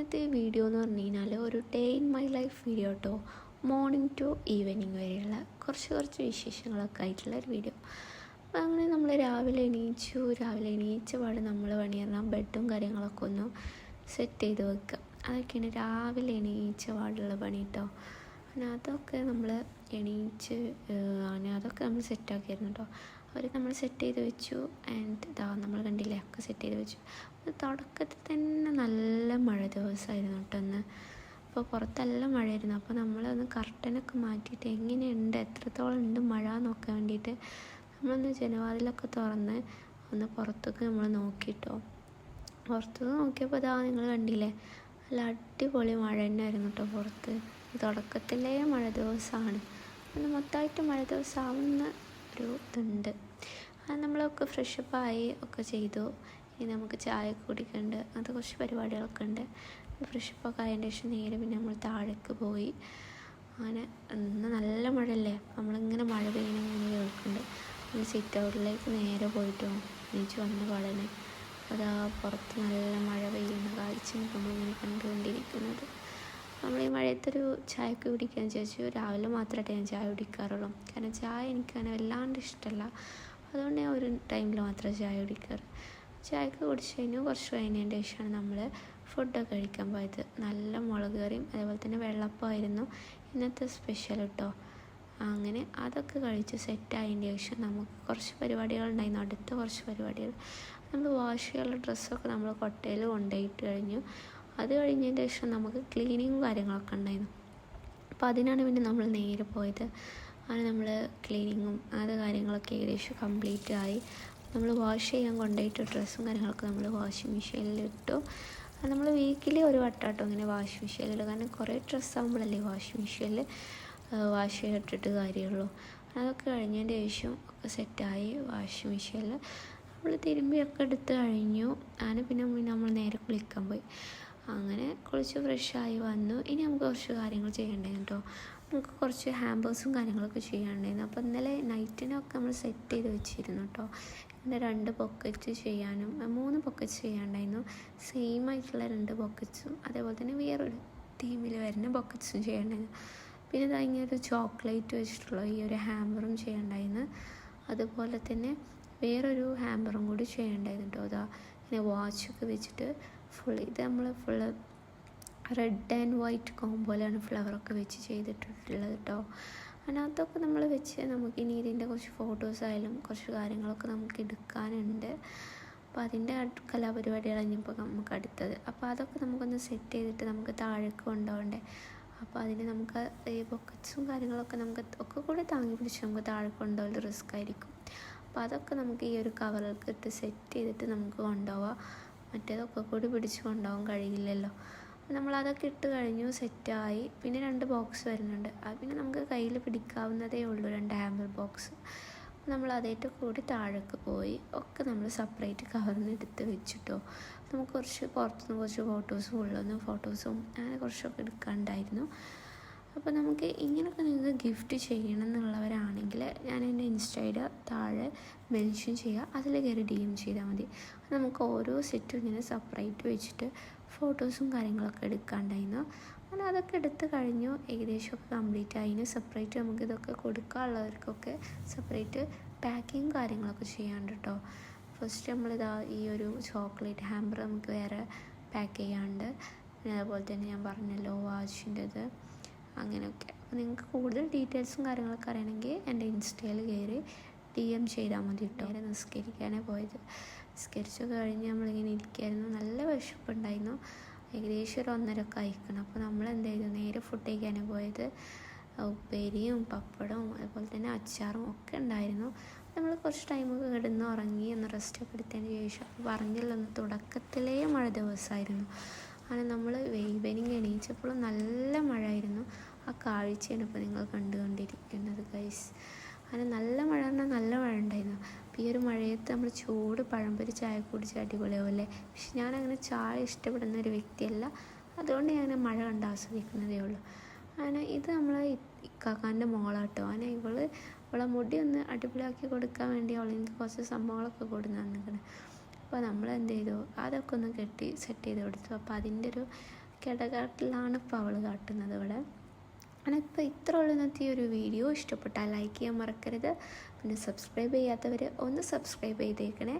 ഇന്നത്തെ വീഡിയോ എന്ന് പറഞ്ഞു കഴിഞ്ഞാൽ ഒരു day in my life video കേട്ടോ. മോർണിംഗ് ടു ഈവനിങ് വരെയുള്ള കുറച്ച് വിശേഷങ്ങളൊക്കെ ആയിട്ടുള്ള ഒരു വീഡിയോ. അപ്പോൾ അങ്ങനെ നമ്മൾ രാവിലെ എണീച്ച പാട് നമ്മൾ പണിയറണം ബെഡും കാര്യങ്ങളൊക്കെ ഒന്ന് സെറ്റ് ചെയ്ത് വെക്കുക. അതൊക്കെയാണ് രാവിലെ എണീച്ച പാടുള്ള പണി കേട്ടോ. അങ്ങനെ അതൊക്കെ നമ്മൾ അതൊക്കെ നമ്മൾ സെറ്റാക്കിയിരുന്നു കേട്ടോ. അവർ നമ്മൾ സെറ്റ് ചെയ്ത് വെച്ചു. ആൻഡ് ഇതാ നമ്മൾ കണ്ടില്ലേ ഒക്കെ സെറ്റ് ചെയ്ത് വെച്ചു. തുടക്കത്തിൽ തന്നെ നല്ല മഴ ദിവസമായിരുന്നു കേട്ടോ അന്ന്. അപ്പോൾ പുറത്തെല്ലാം മഴയായിരുന്നു. അപ്പോൾ നമ്മളൊന്ന് കർട്ടനൊക്കെ മാറ്റിയിട്ട് എങ്ങനെയുണ്ട് എത്രത്തോളം ഉണ്ട് മഴ നോക്കാൻ വേണ്ടിയിട്ട് നമ്മളൊന്ന് ജനവാതിലൊക്കെ തുറന്ന് ഒന്ന് പുറത്തേക്ക് നമ്മൾ നോക്കിയിട്ടോ. പുറത്തേക്ക് നോക്കിയപ്പോൾ ഇതാ നിങ്ങൾ കണ്ടില്ലേ നല്ല അടിപൊളി മഴ തന്നെയായിരുന്നു കേട്ടോ പുറത്ത്. തുടക്കത്തിലേ മഴ ദിവസമാണ്. അത് മൊത്തമായിട്ട് മഴ ദിവസമാവുന്ന ഒരു ഇതുണ്ട്. അത് നമ്മളൊക്കെ ഫ്രഷപ്പായി ഒക്കെ ചെയ്തു. ഇനി നമുക്ക് ചായ കുടിക്കുന്നുണ്ട്, അത് കുറച്ച് പരിപാടികളൊക്കെ ഉണ്ട്. ഫ്രഷപ്പൊക്കെ ആയതിൻ്റെ ശേഷം നേരെ പിന്നെ നമ്മൾ താഴേക്ക് പോയി. അങ്ങനെ ഇന്ന് നല്ല മഴയല്ലേ, നമ്മളിങ്ങനെ മഴ പെയ്യണിങ്ങനെ കേൾക്കുന്നുണ്ട്. സിറ്റ് ഔട്ടിലേക്ക് നേരെ പോയിട്ടോ എണീച്ച് വന്ന പാടനെ അതാ പുറത്ത് നല്ല മഴ പെയ്യുന്ന കാഴ്ച നമ്മളിങ്ങനെ കണ്ടുകൊണ്ടിരിക്കുന്നത്. നമ്മൾ ഈ മഴയത്തൊരു ചായക്ക് കുടിക്കാൻ ചോദിച്ചു. രാവിലെ മാത്രമായിട്ട് ഞാൻ ചായ കുടിക്കാറുള്ളൂ. കാരണം ചായ എനിക്കങ്ങനെ വല്ലാണ്ട് ഇഷ്ടമല്ല. അതുകൊണ്ട് ഞാൻ ഒരു ടൈമിൽ മാത്രമേ ചായ കുടിക്കാറ്. ചായക്ക് കുടിച്ച് കുറച്ച് കഴിഞ്ഞതിൻ്റെ ശേഷമാണ് നമ്മൾ ഫുഡൊക്കെ കഴിക്കാൻ പോയത്. നല്ല മുളക് കറിയും അതേപോലെ തന്നെ വെള്ളപ്പമായിരുന്നു ഇന്നത്തെ സ്പെഷ്യൽ കേട്ടോ. അങ്ങനെ അതൊക്കെ കഴിച്ച് സെറ്റായതിൻ്റെ ശേഷം നമുക്ക് കുറച്ച് പരിപാടികളുണ്ടായിരുന്നു. അടുത്ത കുറച്ച് പരിപാടികൾ നമ്മൾ വാഷ് ചെയ്യാനുള്ള ഡ്രസ്സൊക്കെ നമ്മൾ കൊട്ടയിൽ കൊണ്ടുപോയിട്ട് കഴിഞ്ഞു. അത് കഴിഞ്ഞതിൻ്റെ ശേഷം നമുക്ക് ക്ലീനിങ്ങും കാര്യങ്ങളൊക്കെ ഉണ്ടായിരുന്നു. അപ്പോൾ അതിനാണ് പിന്നെ നമ്മൾ നേരെ പോയത്. അങ്ങനെ നമ്മൾ ക്ലീനിങ്ങും അത് കാര്യങ്ങളൊക്കെ ഏകദേശം കംപ്ലീറ്റ് ആയി. നമ്മൾ വാഷ് ചെയ്യാൻ കൊണ്ടുപോയിട്ട് ഡ്രസ്സും കാര്യങ്ങളൊക്കെ നമ്മൾ വാഷിംഗ് മെഷീനിലിട്ടു. അത് നമ്മൾ വീക്കിലി ഒരു വട്ടാട്ടോ ഇങ്ങനെ വാഷിംഗ് മെഷീനിലിടും. കാരണം കുറേ ഡ്രസ്സാകുമ്പോഴല്ലേ വാഷിംഗ് മെഷീനിൽ വാഷ് ചെയ്തിട്ടിട്ട് കാര്യമുള്ളൂ. അതൊക്കെ കഴിഞ്ഞതിൻ്റെ ശേഷം ഒക്കെ സെറ്റായി വാഷിംഗ് മെഷീനിൽ നമ്മൾ തിരുമ്പിയൊക്കെ എടുത്ത് കഴിഞ്ഞു. അങ്ങനെ പിന്നെ നമ്മൾ നേരെ കുളിക്കാൻ പോയി. അങ്ങനെ കുളിച്ച് ഫ്രഷായി വന്നു. ഇനി നമുക്ക് കുറച്ച് കാര്യങ്ങൾ ചെയ്യണ്ടായിരുന്നു കേട്ടോ. നമുക്ക് കുറച്ച് ഹാമ്പേഴ്സും കാര്യങ്ങളൊക്കെ ചെയ്യാനുണ്ടായിരുന്നു. അപ്പോൾ ഇന്നലെ നൈറ്റിനൊക്കെ നമ്മൾ സെറ്റ് ചെയ്ത് വെച്ചിരുന്നു കേട്ടോ. പിന്നെ 2 പോക്കറ്റ് ചെയ്യാനും 3 പോക്കറ്റ്സ് ചെയ്യാനുണ്ടായിരുന്നു. സെയിം ആയിട്ടുള്ള 2 പോക്കറ്റ്സും അതേപോലെ തന്നെ വേറൊരു തീമിൽ വരുന്ന പോക്കറ്റ്സും ചെയ്യാനുണ്ടായിരുന്നു. പിന്നെ ഇതാ ഇങ്ങനൊരു ചോക്ലേറ്റ് വെച്ചിട്ടുള്ള ഈ ഒരു ഹാമ്പറും ചെയ്യണ്ടായിരുന്നു. അതുപോലെ തന്നെ വേറൊരു ഹാമ്പറും കൂടി ചെയ്യണ്ടായിരുന്നു കേട്ടോ. അതാ ഇങ്ങനെ വാച്ചൊക്കെ വെച്ചിട്ട് ഇത് നമ്മൾ ഫുള്ള് റെഡ് ആൻഡ് വൈറ്റ് കോമ്പോയിലാണ് ഫ്ലവറൊക്കെ വെച്ച് ചെയ്തിട്ടുള്ളത് കേട്ടോ. അതിനകത്തൊക്കെ നമ്മൾ വെച്ച് നമുക്കിനി ഇതിൻ്റെ കുറച്ച് ഫോട്ടോസായാലും കുറച്ച് കാര്യങ്ങളൊക്കെ നമുക്ക് എടുക്കാനുണ്ട്. അപ്പോൾ അതിൻ്റെ കലാപരിപാടികളാണ് ഇനിയിപ്പോൾ നമുക്ക് അടുത്തത്. അപ്പോൾ അതൊക്കെ നമുക്കൊന്ന് സെറ്റ് ചെയ്തിട്ട് നമുക്ക് താഴേക്ക് കൊണ്ടുപോകണ്ടേ. അപ്പോൾ അതിന് നമുക്ക് ഈ ബൊക്കറ്റ്സും കാര്യങ്ങളൊക്കെ നമുക്ക് ഒക്കെ കൂടെ താങ്ങി പിടിച്ച് നമുക്ക് താഴെ കൊണ്ടുപോകൽ റിസ്ക് ആയിരിക്കും. അപ്പോൾ അതൊക്കെ നമുക്ക് ഈ ഒരു കവറിലേക്ക് ഇട്ട് സെറ്റ് ചെയ്തിട്ട് നമുക്ക് കൊണ്ടുപോകാം. മറ്റേതൊക്കെ കൂടി പിടിച്ച് കൊണ്ടുപോകാൻ കഴിയില്ലല്ലോ. നമ്മളതൊക്കെ ഇട്ട് കഴിഞ്ഞു, സെറ്റായി. പിന്നെ 2 ബോക്സ് വരുന്നുണ്ട്. അത് പിന്നെ നമുക്ക് കയ്യിൽ പിടിക്കാവുന്നതേ ഉള്ളൂ, 2 ഹാമ്പർ ബോക്സ്. നമ്മൾ അതേറ്റ് കൂടി താഴേക്ക് പോയി ഒക്കെ നമ്മൾ സെപ്പറേറ്റ് കവറിന് എടുത്ത് വെച്ചിട്ടോ. നമുക്ക് കുറച്ച് പുറത്തുനിന്ന് കുറച്ച് ഫോട്ടോസും ഉള്ളൊന്നും ഫോട്ടോസും അങ്ങനെ കുറച്ചൊക്കെ എടുക്കാനുണ്ടായിരുന്നു. അപ്പോൾ നമുക്ക് ഇങ്ങനെയൊക്കെ നിങ്ങൾക്ക് ഗിഫ്റ്റ് ചെയ്യണം എന്നുള്ളവരാണെങ്കിൽ ഞാൻ എൻ്റെ ഇൻസ്റ്റയിൽ താഴെ മെൻഷൻ ചെയ്യുക, അതിൽ കയറി DM ചെയ്താൽ മതി. നമുക്ക് ഓരോ സെറ്റും ഇങ്ങനെ സെപ്പറേറ്റ് വെച്ചിട്ട് ഫോട്ടോസും കാര്യങ്ങളൊക്കെ എടുക്കാണ്ടായിരുന്നു. അങ്ങനെ അതൊക്കെ എടുത്ത് കഴിഞ്ഞു, ഏകദേശമൊക്കെ കംപ്ലീറ്റ് ആയിരുന്നു. സെപ്പറേറ്റ് നമുക്ക് ഇതൊക്കെ കൊടുക്കാനുള്ളവർക്കൊക്കെ സെപ്പറേറ്റ് പാക്കിങ് കാര്യങ്ങളൊക്കെ ചെയ്യാണ്ട് കേട്ടോ. ഫസ്റ്റ് നമ്മളിതാ ഈ ഒരു ചോക്ലേറ്റ് ഹാമ്പർ നമുക്ക് വേറെ പാക്ക് ചെയ്യാണ്ട്, പിന്നെ അതുപോലെ തന്നെ ഞാൻ പറഞ്ഞല്ലോ വാച്ചിൻ്റെത് അങ്ങനെയൊക്കെ. അപ്പോൾ നിങ്ങൾക്ക് കൂടുതൽ ഡീറ്റെയിൽസും കാര്യങ്ങളൊക്കെ അറിയണമെങ്കിൽ എൻ്റെ ഇൻസ്റ്റയിൽ കയറി DM ചെയ്താൽ മതി കേട്ടോ. നിസ്കരിക്കാനേ പോയത്. നിസ്കരിച്ചൊക്കെ കഴിഞ്ഞ് നമ്മളിങ്ങനെ ഇരിക്കുകയായിരുന്നു. നല്ല വിശപ്പുണ്ടായിരുന്നു. ഏകദേശം ഒരു 1:30 കഴിക്കണം. അപ്പോൾ നമ്മൾ എന്ത് ചെയ്തു, നേരെ ഫുഡ് കഴിക്കാനേ പോയത്. ഉപ്പേരിയും പപ്പടവും അതുപോലെ തന്നെ അച്ചാറും ഒക്കെ ഉണ്ടായിരുന്നു. നമ്മൾ കുറച്ച് ടൈമൊക്കെ കിടന്ന് ഉറങ്ങി ഒന്ന് റെസ്റ്റൊക്കെ എടുത്തതിന് ശേഷം പറഞ്ഞല്ലോ തുടക്കത്തിലേ മഴ ദിവസമായിരുന്നു. അങ്ങനെ നമ്മൾ ഈവനിങ് എണീച്ചപ്പോഴും നല്ല മഴയായിരുന്നു. ആ കാഴ്ചയാണ് ഇപ്പോൾ നിങ്ങൾ കണ്ടുകൊണ്ടിരിക്കുന്നത് ഗൈസ്. അങ്ങനെ നല്ല മഴ പറഞ്ഞാൽ നല്ല മഴ ഉണ്ടായിരുന്നു. അപ്പോൾ ഈ ഒരു മഴയത്ത് നമ്മൾ ചൂട് പഴംപൊരി ചായ കുടിച്ച് അടിപൊളിയാവുമല്ലേ. പക്ഷെ ഞാനങ്ങനെ ചായ ഇഷ്ടപ്പെടുന്ന ഒരു വ്യക്തിയല്ല. അതുകൊണ്ട് ഞാൻ മഴ കണ്ട് ആസ്വദിക്കുന്നതേ ഉള്ളൂ. അങ്ങനെ ഇത് നമ്മളെ ഇക്കാക്കാൻ്റെ മോളാട്ടോ. അങ്ങനെ ഇവളെ മുടി ഒന്ന് അടിപൊളിയാക്കി കൊടുക്കാൻ വേണ്ടി അവളെനിക്ക് കുറച്ച് സംഭവങ്ങളൊക്കെ കൊടുന്ന് തന്നിരിക്കണം. അപ്പോൾ നമ്മൾ എന്ത് ചെയ്തു, അതൊക്കെ ഒന്ന് കെട്ടി സെറ്റ് ചെയ്ത് കൊടുത്തു. അപ്പോൾ അതിൻ്റെ ഒരു കിടകാട്ടിലാണ് ഇപ്പോൾ അവൾ കാട്ടുന്നത് ഇവിടെ. അങ്ങനെ ഇപ്പോൾ ഇത്ര ഉള്ളൂ ഇന്നത്തെ ഈ ഒരു വീഡിയോ. ഇഷ്ടപ്പെട്ടാൽ ലൈക്ക് ചെയ്യാൻ മറക്കരുത്. പിന്നെ സബ്സ്ക്രൈബ് ചെയ്യാത്തവർ ഒന്ന് സബ്സ്ക്രൈബ് ചെയ്തേക്കണേ.